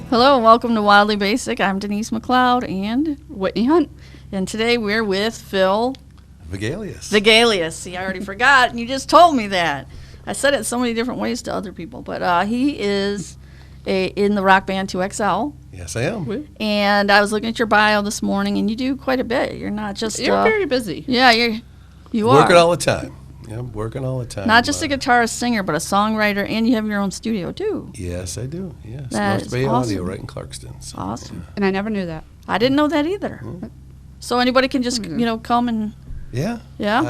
Hello and welcome to Wildly Basic. I'm Denise McLeod and Whitney Hunt. And today we're with Phil Vigelius. See, I already forgot, and you just told me that. I said it so many different ways to other people, but he is in the rock band 2XL. Yes, I am. And I was looking at your bio this morning, and you do quite a bit. You're not just... You're very busy. Yeah, you are. Working all the time. Yeah, I'm working all the time. Not just a guitarist, singer, but a songwriter, and you have your own studio, too. Yes, I do. Yes, That North Bay is awesome. Audio right in Clarkston. So, Awesome. And I never knew that. I didn't know that either. So anybody can just, come and... Yeah. Yeah?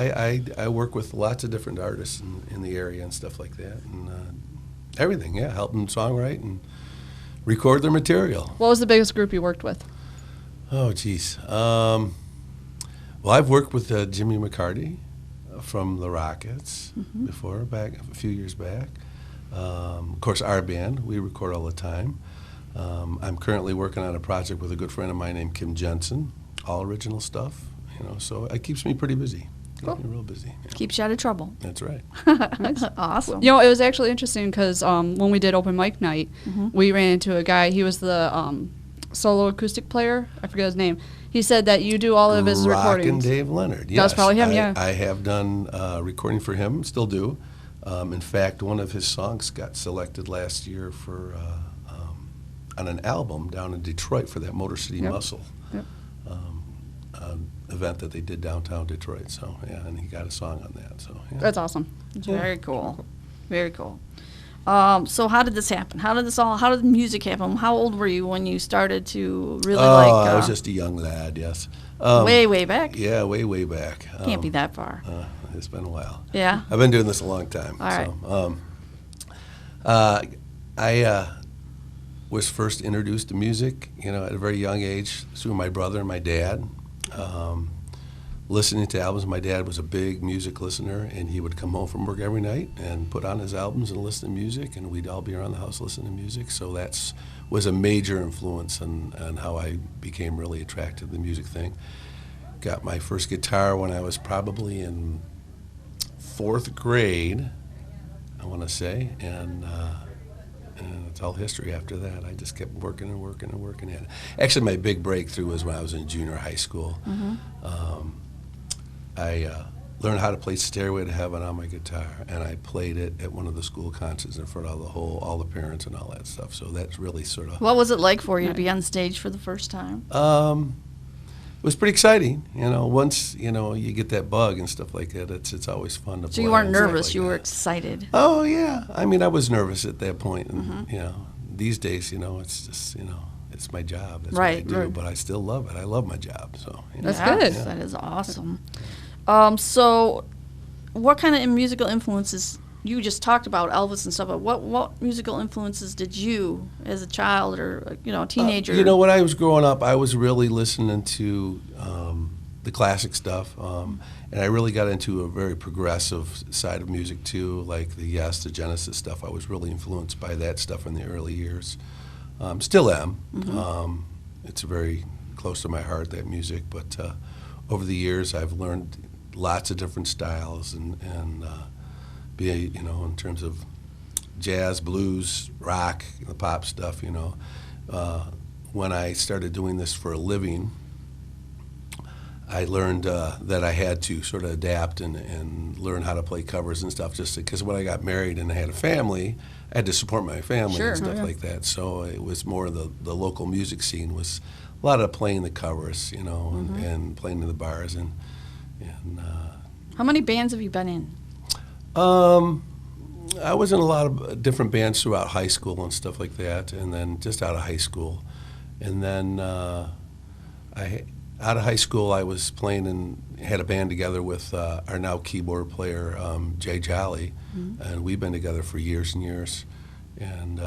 I work with lots of different artists in the area and stuff like that. And everything, help them songwrite and record their material. What was the biggest group you worked with? Oh, geez. Well, I've worked with Jimmy McCarty from the Rockets before, back a few years back. Of course, our band, we record all the time. I'm currently working on a project with a good friend of mine named Kim Jensen, all original stuff, so it keeps me pretty busy. Cool. Keeps me real busy. Yeah. Keeps you out of trouble. That's right. Nice. Awesome. You know, it was actually interesting because when we did open mic night, we ran into a guy. He was the solo acoustic player. I forget his name. He said that you do all of his recordings. Rockin' Dave Leonard. Yes, that was probably him, yeah. I have done recording for him, still do. In fact, one of his songs got selected last year for on an album down in Detroit for that Motor City Muscle event that they did downtown Detroit. So, yeah, and he got a song on that. So, yeah. That's awesome. Very cool. Very cool. So how did this happen? How did music happen? How old were you when you started to really I was just a young lad, yes. Way back? Yeah, way back. Can't be that far. It's been a while. Yeah? I've been doing this a long time. All right. I was first introduced to music, at a very young age through my brother and my dad. Listening to albums. My dad was a big music listener, and he would come home from work every night and put on his albums and listen to music, and we'd all be around the house listening to music. So that was a major influence on how I became really attracted to the music thing. Got my first guitar when I was probably in 4th grade, I want to say, and it's all history after that. I just kept working at it. Actually, my big breakthrough was when I was in junior high school. I learned how to play Stairway to Heaven on my guitar, and I played it at one of the school concerts in front of all the parents and all that stuff. So that's really sort of... What was it like for you to be on stage for the first time? It was pretty exciting. Once, you get that bug and stuff like that, it's always fun to play. So you weren't and stuff nervous, like you were that. excited. Oh, yeah. I mean, I was nervous at that point, and, these days, it's just, it's my job. That's Right, what I do, right. but I still love it. I love my job, so. That's Yeah, good. That is awesome. So what kind of musical influences, you just talked about Elvis and stuff, but what musical influences did you, as a child or, a teenager? When I was growing up, I was really listening to the classic stuff, and I really got into a very progressive side of music, too, like the Genesis stuff. I was really influenced by that stuff in the early years. Still am. It's very close to my heart, that music, but over the years, I've learned lots of different styles and in terms of jazz, blues, rock, the pop stuff, when I started doing this for a living, I learned that I had to sort of adapt and learn how to play covers and stuff, just because when I got married and I had a family, I had to support my family Sure. and stuff like that. So it was more the local music scene was a lot of playing the covers, and playing in the bars and How many bands have you been in? I was in a lot of different bands throughout high school and stuff like that, and then just out of high school. And then out of high school, I was playing and had a band together with our now keyboard player, Jay Jolly, and we've been together for years and years. And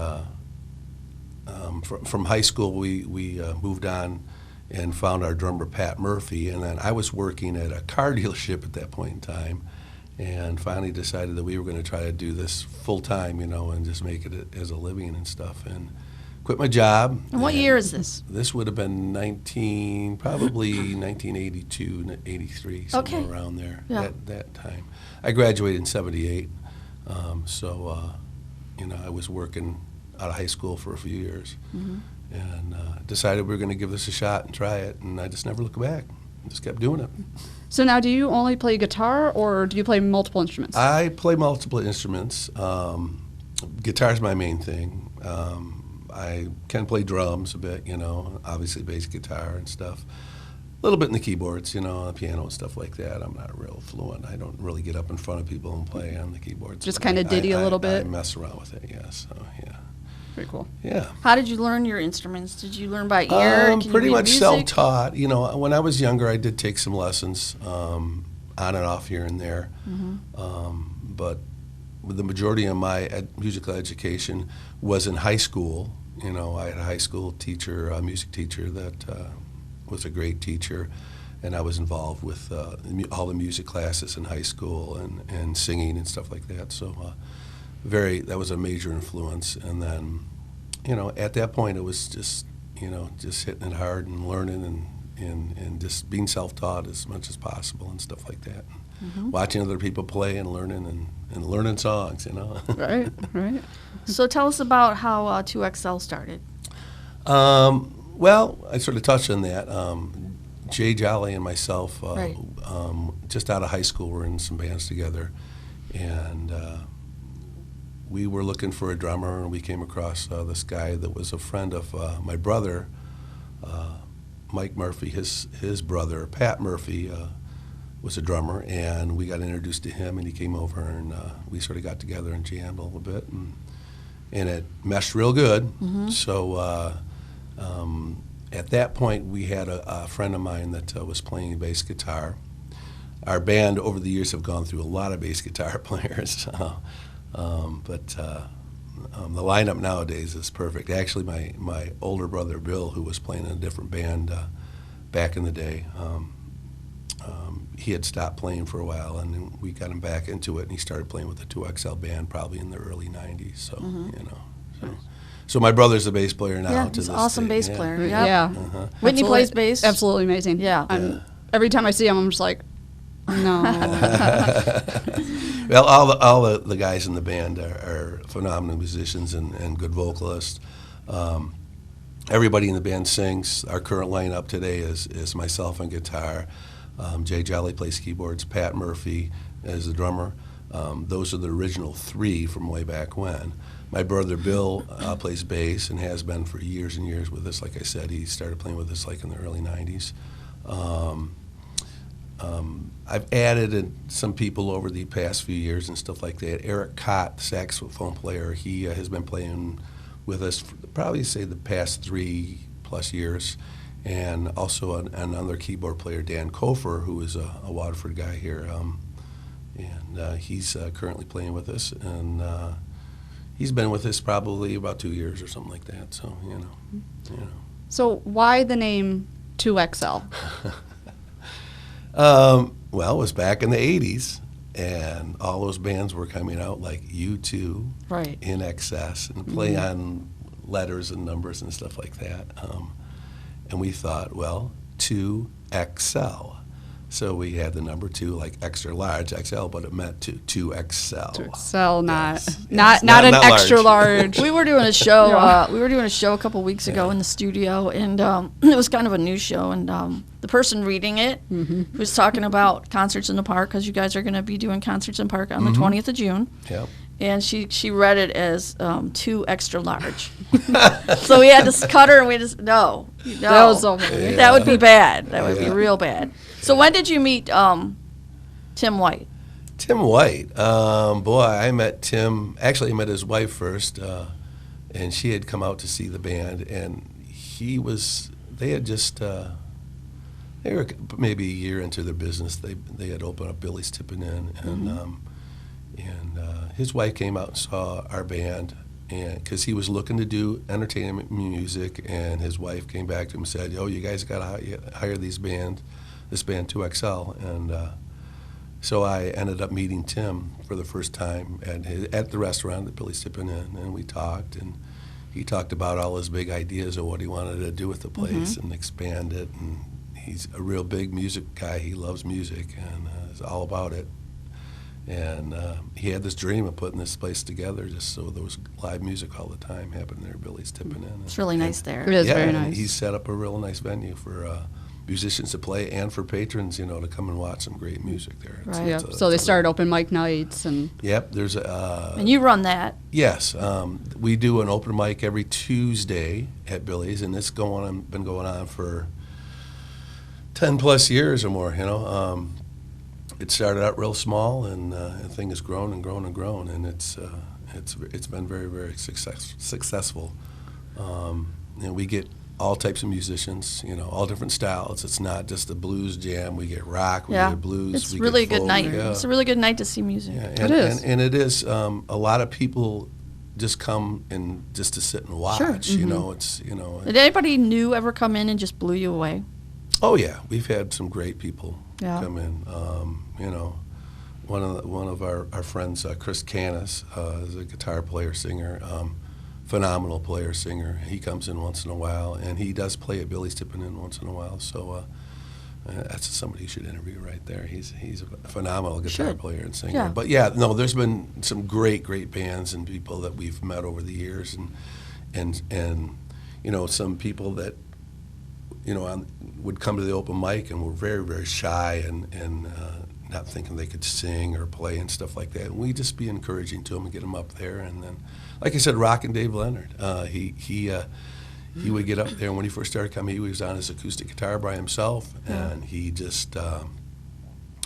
from high school, we moved on and found our drummer, Pat Murphy, and then I was working at a car dealership at that point in time, and finally decided that we were going to try to do this full time, and just make it as a living and stuff, and quit my job. And what year is this? This would have been probably 1982, 83, somewhere Okay. around there, Yeah. that time. I graduated in 78, so I was working out of high school for a few years. and decided we were going to give this a shot and try it, and I just never looked back. Just kept doing it. So now, do you only play guitar, or do you play multiple instruments? I play multiple instruments. Guitar's my main thing. I can play drums a bit, obviously bass guitar and stuff. A little bit in the keyboards, the piano and stuff like that. I'm not real fluent. I don't really get up in front of people and play on the keyboards. Just kind of ditty a little bit? I mess around with it, yes. So, yeah. Pretty cool. Yeah. How did you learn your instruments? Did you learn by ear? Can you Pretty read much music? self-taught. When I was younger, I did take some lessons on and off here and there. But the majority of my musical education was in high school. I had a high school teacher, a music teacher that was a great teacher, and I was involved with all the music classes in high school and singing and stuff like that. So that was a major influence. And then, at that point it was just hitting it hard and learning and just being self-taught as much as possible and stuff like that. Watching other people play and learning and learning songs, Right. So tell us about how 2XL started. Well, I sort of touched on that. Jay Jolly and myself, Right. Just out of high school, were in some bands together, and we were looking for a drummer, and we came across this guy that was a friend of my brother, Mike Murphy. His brother, Pat Murphy, was a drummer, and we got introduced to him, and he came over, and we sort of got together and jammed a little bit, and it meshed real good. So at that point, we had a friend of mine that was playing bass guitar. Our band over the years have gone through a lot of bass guitar players, but the lineup nowadays is perfect. Actually, my older brother Bill, who was playing in a different band back in the day, he had stopped playing for a while, and then we got him back into it, and he started playing with the 2XL band probably in the early 90s. So, So my brother's a bass player now. Yeah, to he's this an awesome day. bass Yeah. player. Yeah. Yep. Whitney Absolutely- plays bass. Absolutely amazing. Yeah. Every time I see him, I'm just like, no. Well, all the guys in the band are phenomenal musicians and good vocalists. Everybody in the band sings. Our current lineup today is myself on guitar. Jay Jolly plays keyboards. Pat Murphy is the drummer. Those are the original three from way back when. My brother Bill plays bass and has been for years and years with us. Like I said, he started playing with us like in the early 90s. I've added some people over the past few years and stuff like that. Eric Cott, saxophone player, he has been playing with us for probably say the past 3+ years. And also another keyboard player, Dan Kofer, who is a Waterford guy here. And he's currently playing with us. And he's been with us probably about 2 years or something like that. So, So why the name 2XL? Well, it was back in the 80s, and all those bands were coming out like U2, Right. In Excess, and play on letters and numbers and stuff like that. And we thought, well, 2XL. So we had the number 2, like extra large, XL, but it meant 2XL. 2XL, not Yes. not an Not extra large. large. We were doing a show. Yeah. We were doing a show a couple weeks ago in the studio, and it was kind of a new show. And the person reading it was talking about concerts in the park, because you guys are going to be doing concerts in park on the 20th of June. Yep. And she read it as 2 extra large. So we had to cut her, and we just no. That was so funny. Yeah. That would be bad. That would be Yeah. real bad. So when did you meet Tim White? Tim White. Boy, I met Tim. Actually, I met his wife first, and she had come out to see the band, and they had just, they were maybe a year into their business. They had opened up Billy's Tippin' Inn, and his wife came out and saw our band, and because he was looking to do entertainment music, and his wife came back to him and said, "Oh, you guys got to hire this band 2XL," and so I ended up meeting Tim for the first time at the restaurant at Billy's Tippin' Inn, and we talked, and he talked about all his big ideas of what he wanted to do with the place and expand it, and he's a real big music guy. He loves music and is all about it. And he had this dream of putting this place together just so there was live music all the time happening there. Billy's tipping in. It's really nice there. It is Yeah, very and nice. he set up a real nice venue for musicians to play and for patrons, to come and watch some great music there. Right. Yeah. So they started open mic nights and. Yep, there's And you run that. yes, we do an open mic every Tuesday at Billy's, and it's been going on for 10 plus years or more. It started out real small, and the thing has grown and grown and grown, and it's been very, very successful. We get all types of musicians, all different styles. It's not just a blues jam. We get rock, we get blues. It's we really a get good folk, night. yeah. It's a really good night to see music. Yeah, It is. and it is. A lot of people just come and just to sit and watch. Sure. It's Did anybody new ever come in and just blew you away? Oh yeah, we've had some great people Yeah. come in. One of our friends, Chris Canis, is a guitar player, singer, phenomenal player, singer. He comes in once in a while, and he does play at Billy's tipping in once in a while. So that's somebody you should interview right there. He's a phenomenal guitar Should. player and singer. Yeah. But yeah, no, there's been some great bands and people that we've met over the years, and some people that would come to the open mic and were very, very shy and not thinking they could sing or play and stuff like that. And we just be encouraging to them and get them up there. And then, like I said, rockin' Dave Leonard. He would get up there, and when he first started coming, he was on his acoustic guitar by himself, and he just the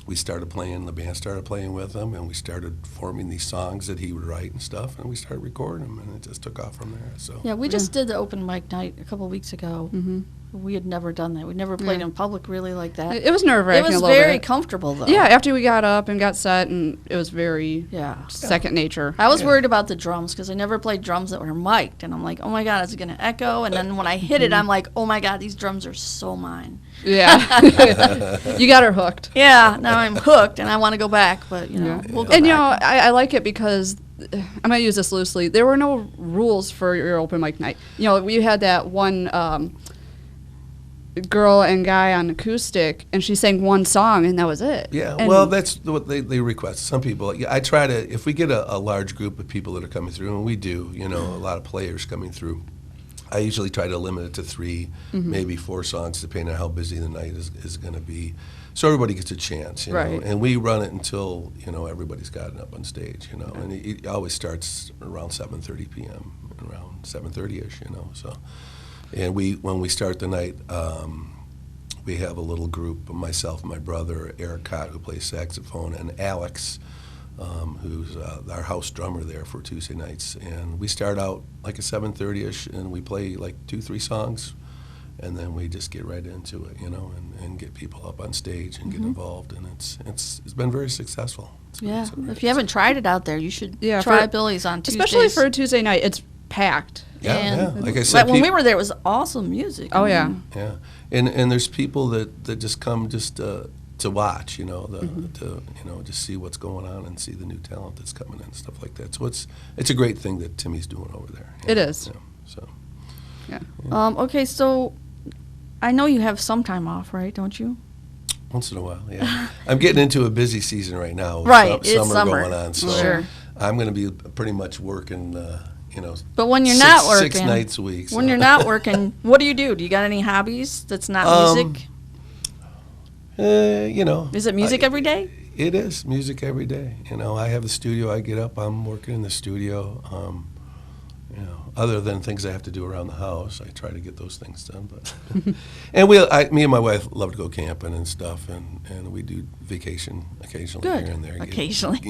band started playing with him, and we started forming these songs that he would write and stuff, and we started recording them, and it just took off from there. So Yeah, we just did the open mic night a couple of weeks ago. Mm-hmm. We had never done that. We'd never played Yeah. in public really like that. It was nerve-wracking It was a little very bit. comfortable, though. Yeah, after we got up and got set, and it was very Yeah. second nature. I was worried about the drums because I never played drums that were mic'd, and I'm like, oh my god, is it going to echo? And then when I hit it, I'm like, oh my god, these drums are so mine. Yeah. You got her hooked. Yeah, now I'm hooked, and I want to go back, but we'll go And back. I like it because I'm gonna use this loosely. There were no rules for your open mic night. We had that one girl and guy on acoustic, and she sang one song, and that was it. yeah, And- well, that's what they request. Some people, I try to, if we get a large group of people that are coming through, and we do, a lot of players coming through, I usually try to limit it to 3, maybe 4 songs, depending on how busy the night is going to be, so everybody gets a chance, Right. And we run it until, everybody's gotten up on stage, and it always starts around 7:30 p.m., around 7:30-ish, so. And when we start the night, we have a little group, myself, my brother, Eric Cott, who plays saxophone, and Alex, who's our house drummer there for Tuesday nights. And we start out like at 7:30-ish, and we play like 2-3 songs, and then we just get right into it, and get people up on stage and get involved. And it's been very successful. Yeah, if you haven't tried it out there, you should Yeah, try for- Billy's on Tuesdays. especially for a Tuesday night, it's packed. Yeah, And like I said, but when we were there, it was awesome music. Oh, yeah. Yeah, and there's people that just come just to watch, to just see what's going on and see the new talent that's coming in and stuff like that. So it's a great thing that Timmy's doing over there. It is. So Okay, so I know you have some time off, right? Don't you? once in a while, yeah. I'm getting into a busy season right now. with Right, it's summer. going on, so Sure. I'm going to be pretty much working. But when you're six, not working, 6 nights a week. when so. you're not working, what do you do? Do you got any hobbies that's not music? Is it music every day? It is music every day. I have the studio. I get up. I'm working in the studio. Other than things I have to do around the house, I try to get those things done. But and me and my wife love to go camping and stuff, and we do vacation occasionally Good. here and there. Occasionally.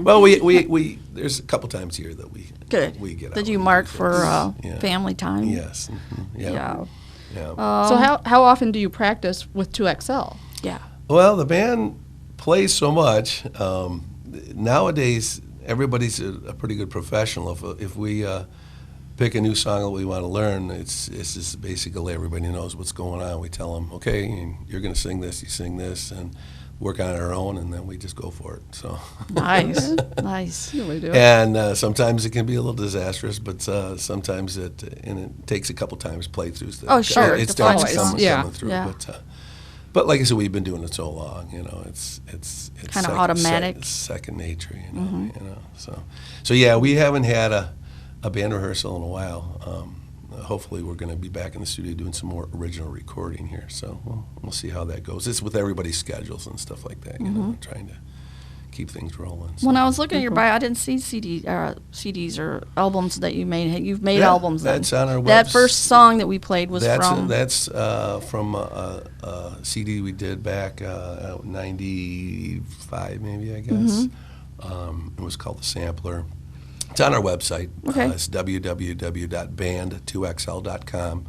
Well, we there's a couple times a year that we Good. we get out. Did you and mark do for things. Yeah. family time? Yes. Yeah. Yeah. So how often do you practice with 2XL? Yeah. Well, the band plays so much. Nowadays, everybody's a pretty good professional. If we pick a new song that we want to learn, it's just basically everybody knows what's going on. We tell them, okay, you're going to sing this, you sing this, and work on our own, and then we just go for it. So Nice. Nice. We do. And sometimes it can be a little disastrous, but sometimes it takes a couple times playthroughs. Oh, sure, It to starts find coming, yeah. coming through. Yeah. But like I said, we've been doing it so long, it's Kinda automatic. second nature, So yeah, we haven't had a band rehearsal in a while. Hopefully, we're going to be back in the studio doing some more original recording here. So we'll see how that goes. It's with everybody's schedules and stuff like that, trying to keep things rolling. So. When I was looking at your bio, I didn't see CDs or albums that you made. You've made albums. That's then. on our That website. first song that we played was from. That's from a CD we did back '95, maybe, I guess. It was called The Sampler. It's on our website. Okay. It's www.band2xl.com.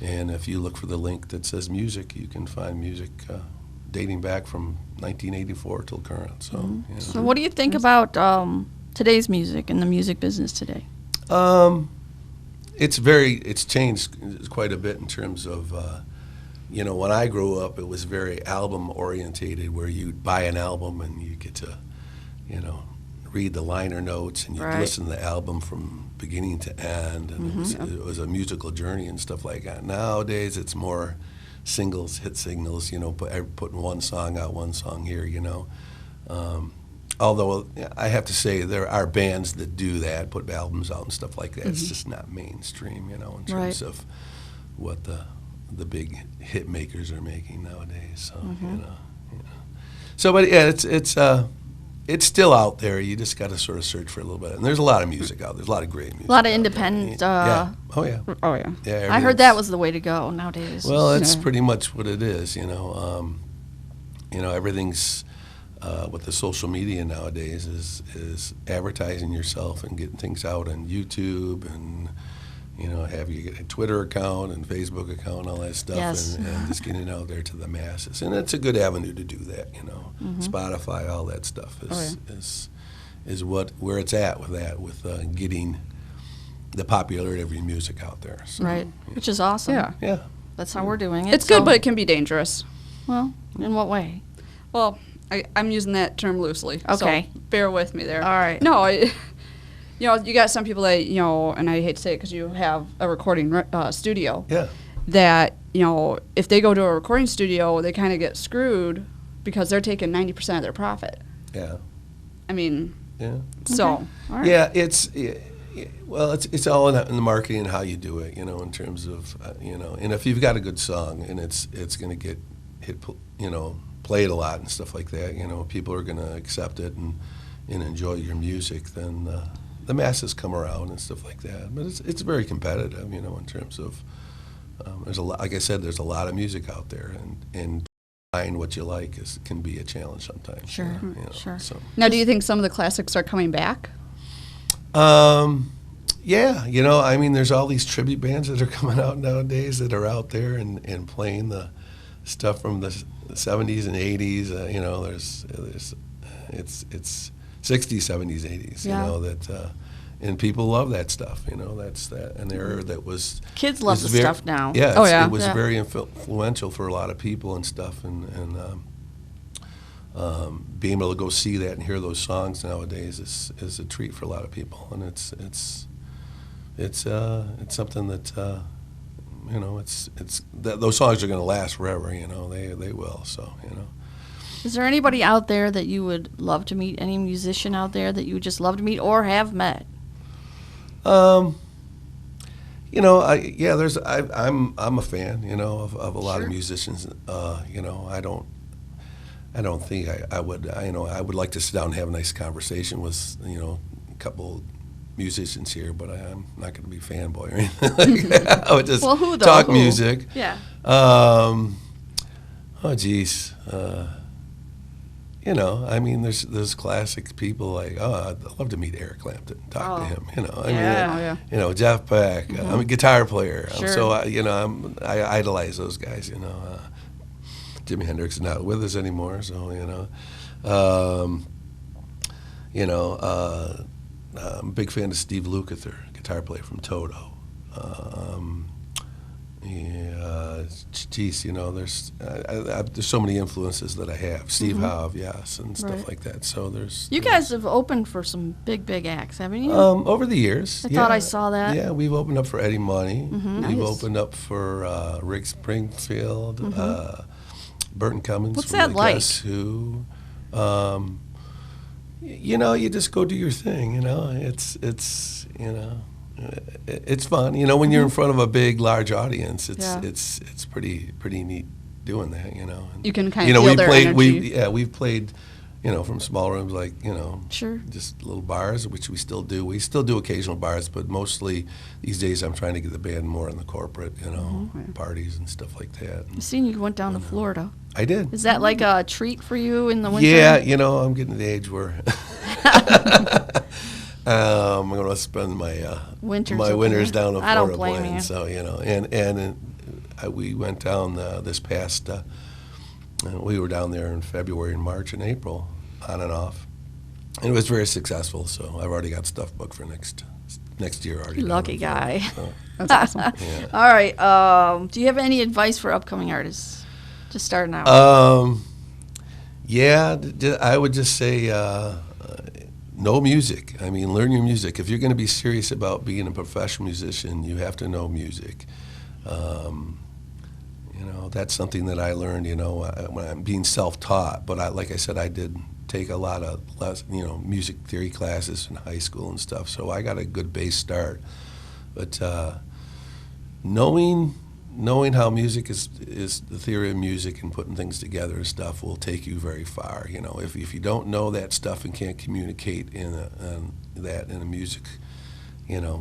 And if you look for the link that says music, you can find music dating back from 1984 till current. So, So what do you think about today's music and the music business today? It's changed quite a bit in terms of, when I grew up, it was very album orientated, where you'd buy an album and you get to, read the liner notes and you'd listen to the album from beginning to end, and it was a musical journey and stuff like that. Nowadays, it's more singles, hit singles, putting one song out, one song here, Although I have to say there are bands that do that, put albums out and stuff like that. It's just not mainstream, in terms of what the big hit makers are making nowadays. So, So, but yeah, it's still out there. You just got to sort of search for a little bit. And there's a lot of music out there. There's a lot of great music. A lot of independent. Yeah. Oh, yeah. Oh, yeah. Yeah. I heard that was the way to go nowadays. Well, that's pretty much what it is, everything's with the social media nowadays is advertising yourself and getting things out on YouTube and, have you get a Twitter account and Facebook account, all that stuff, Yes. and just getting it out there to the masses. And it's a good avenue to do that, Spotify, all that stuff is where it's at with that, with getting the popularity of your music out there. So, right, which is awesome. Yeah. Yeah. That's how we're doing it. It's good, but it can be dangerous. Well, in what way? Well, I'm using that term loosely. Okay. So bear with me there. All right. No, you got some people that, and I hate to say it because you have a recording studio. Yeah. That, if they go to a recording studio, they kind of get screwed because they're taking 90% of their profit. Yeah. I mean, Yeah. so. All right. Yeah, it's all in the marketing and how you do it, in terms of, and if you've got a good song and it's going to get played a lot and stuff like that, people are going to accept it and enjoy your music, then the masses come around and stuff like that. But it's very competitive, in terms of, there's a lot, like I said, there's a lot of music out there, and find what you like can be a challenge sometimes. Sure, sure. So. Now, do you think some of the classics are coming back? Yeah, there's all these tribute bands that are coming out nowadays that are out there and playing the stuff from the 70s and 80s. It's 60s, 70s, 80s. Yeah. And people love that stuff. That's that an era that was. Kids love the stuff now. Yeah. Oh, yeah. It was Yeah. very influential for a lot of people and stuff, and being able to go see that and hear those songs nowadays is a treat for a lot of people, and it's something that those songs are going to last forever. They will. So Is there anybody out there that you would love to meet? Any musician out there that you would just love to meet or have met? I'm a fan, of a lot Sure. of musicians. I don't think I would. I would like to sit down and have a nice conversation with, a couple musicians here, but I'm not going to be fanboy or anything like that. I would just Well, who though? talk Who? music. Yeah. Oh, geez. There's classic people like, I'd love to meet Eric Clapton, talk to him. Yeah. Jeff Beck. I'm a guitar player. Sure. So I idolize those guys. Jimi Hendrix is not with us anymore, so I'm a big fan of Steve Lukather, guitar player from Toto. There's so many influences that I have. Steve Howe, yes, and stuff Right. like that. So there's. You guys have opened for some big acts, haven't you? Over the years. I thought I saw that. Yeah, we've opened up for Eddie Money. We've Nice. opened up for Rick Springfield. Burton Cummins. What's from that the like? Guess Who. You just go do your thing. It's fun. When you're in front of a big, large audience, it's pretty neat doing that. You can kind of feel their energy. We've played, from small rooms like Sure. just little bars, which we still do. We still do occasional bars, but mostly these days I'm trying to get the band more in the corporate, parties and stuff like that. I've seen you went down to Florida. I did. Is that like a treat for you in the winter? Yeah, I'm getting to the age where I'm going to spend my winters down in Florida. I don't blame playing. you. So we went down this past. We were down there in February and March and April, on and off, and it was very successful. So I've already got stuff booked for next year already. Lucky guy. So, That's awesome. yeah. All right. Do you have any advice for upcoming artists just starting out? Yeah, I would just say know music. I mean, learn your music. If you're going to be serious about being a professional musician, you have to know music. That's something that I learned, when I'm being self-taught. But like I said, I did take a lot of music theory classes in high school and stuff, so I got a good base start. But knowing how music is the theory of music and putting things together and stuff will take you very far. If you don't know that stuff and can't communicate in a music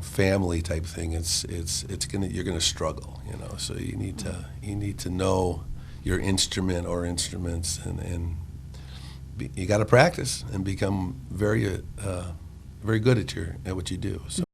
family type thing, you're gonna struggle. So you need to know your instrument or instruments, and you got to practice and become very good at what you do. So.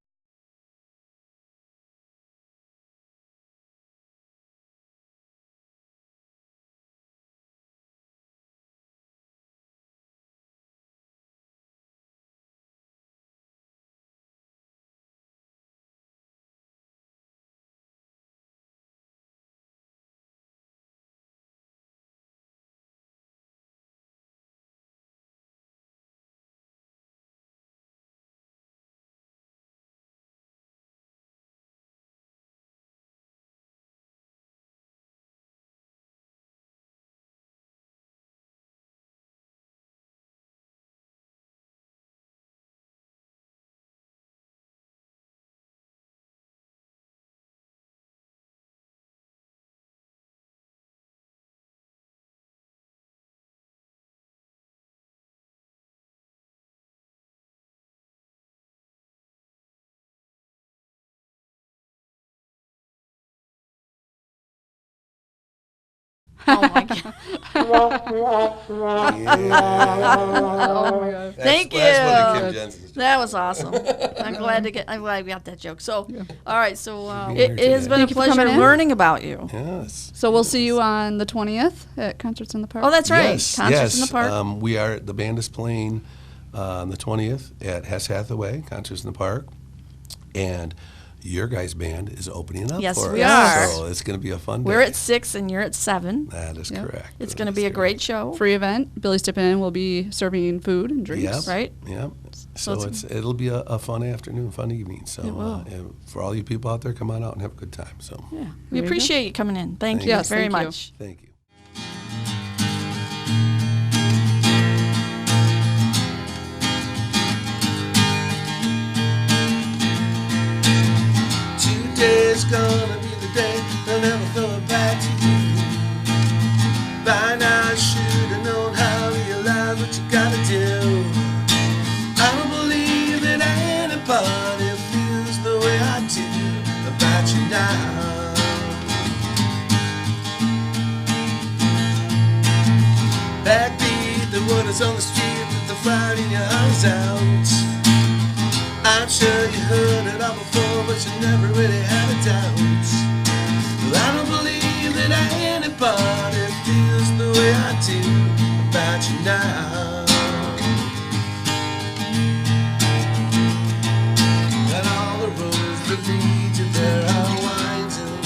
Oh my God. Oh my God. Thank you. That's one of Kim Jensen's jokes. That was awesome. I'm glad we got that joke. So, all right. So Being here it has today. been a Thank you for pleasure coming in. learning about you. Yes. So we'll see you on the 20th at Concerts in the Park. Oh, that's right. Yes, Concerts yes. in the Park. The band is playing on the 20th at Hess Hathaway, Concerts in the Park, and your guys' band is opening up Yes, for we us. are. So it's going to be a fun day. We're at 6 and you're at 7. That is correct. It's That going to is be a correct. great show. Free event. Billy Stippen will be serving food and drinks. Yep. Right? Yep. So So it'll be a fun afternoon, fun evening. So It will. for all you people out there, come on out and have a good time. So Yeah. There We you go. appreciate you coming in. Thank you Yes, very thank you. much. thank you. Today's gonna be the day they'll never throw it back to you. By now I should have known how to realize what you gotta do. I don't believe that anybody feels the way I do about you now. Backbeat, the word is on the street with the fire in your eyes out. I'm sure you heard it all before, but you never really had a doubt. Well, I don't believe that anybody feels the way I do about you now. And all the roads that lead you there are winding,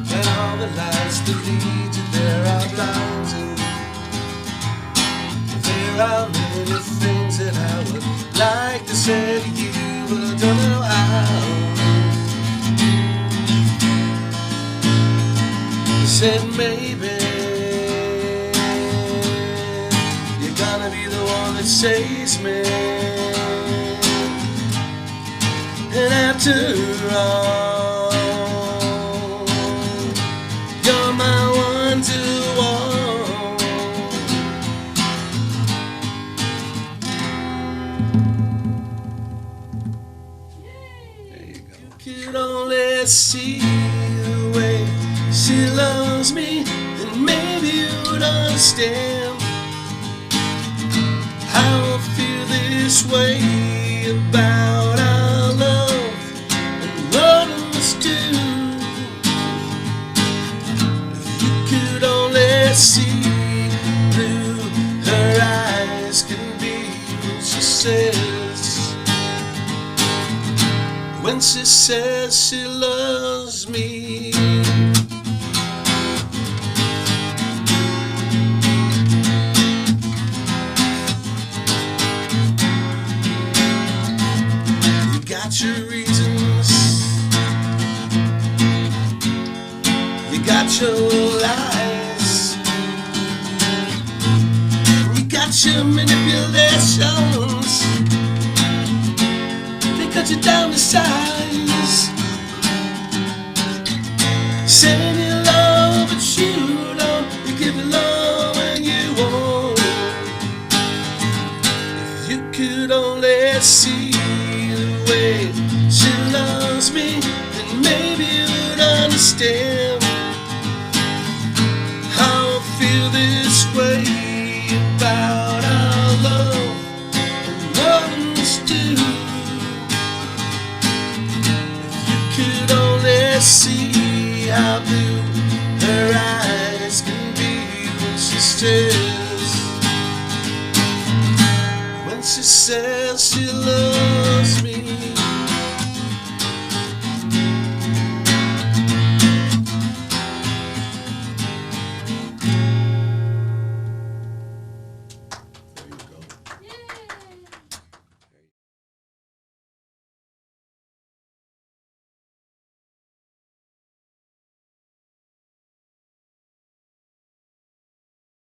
and all the lights that lead you there are blinding. There are many things that I would like to say to you, but I don't know how. said maybe you're gonna be the one that saves me. And after all, you're my one to want. There you go. You could only see the way she loves me, then maybe you'd understand how I feel this way about our love and what it must do. If you could only see blue her eyes can be when she says she loves me. Your reasons, you got your lies, you got your manipulations, they cut you down to size, saying you love but you don't, you give it love and you won't. If you could only see she loves me, then maybe you'd understand how I feel this way about our love and what it must do. If you could only see how blue her eyes can be when she says she loves